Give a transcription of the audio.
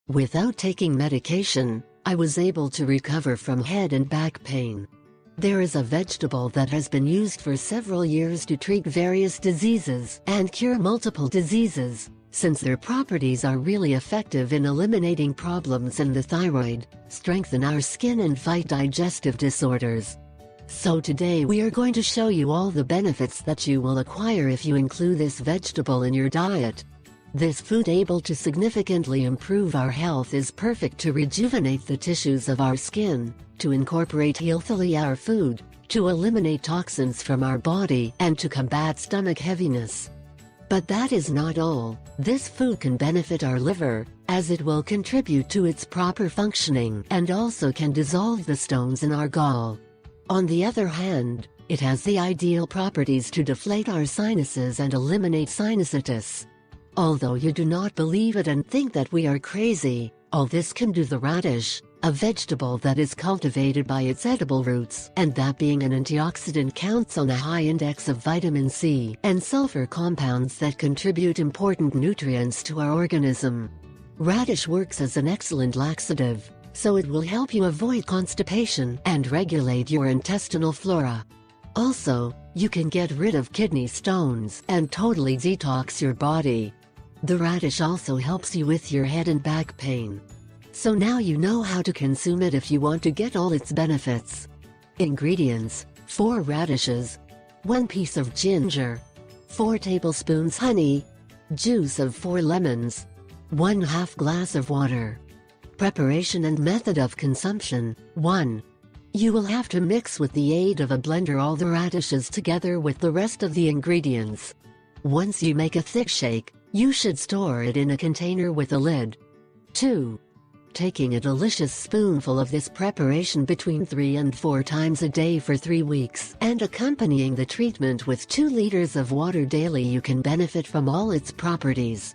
Without taking medication, I was able to recover from head and back pain. There is a vegetable that has been used for several years to treat various diseases and cure multiple diseases, since their properties are really effective in eliminating problems in the thyroid, strengthen our skin and fight digestive disorders. So today we are going to show you all the benefits that you will acquire if you include this vegetable in your diet. This food able to significantly improve our health is perfect to rejuvenate the tissues of our skin, to incorporate healthily our food, to eliminate toxins from our body and to combat stomach heaviness. But that is not all. This food can benefit our liver, as it will contribute to its proper functioning and also can dissolve the stones in our gall. On the other hand, it has the ideal properties to deflate our sinuses and eliminate sinusitis. Although you do not believe it and think that we are crazy, all this can do the radish, a vegetable that is cultivated by its edible roots, and that being an antioxidant counts on a high index of vitamin C and sulfur compounds that contribute important nutrients to our organism. Radish works as an excellent laxative, so it will help you avoid constipation and regulate your intestinal flora. Also, you can get rid of kidney stones and totally detox your body. The radish also helps you with your head and back pain. So now you know how to consume it if you want to get all its benefits. Ingredients: 4 radishes, 1 piece of ginger, 4 tablespoons honey, juice of 4 lemons, 1/2 glass of water. Preparation and method of consumption: 1. You will have to mix with the aid of a blender all the radishes together with the rest of the ingredients. Once you make a thick shake, you should store it in a container with a lid. 2. Taking a delicious spoonful of this preparation between 3 and 4 times a day for 3 weeks and accompanying the treatment with 2 liters of water daily, you can benefit from all its properties.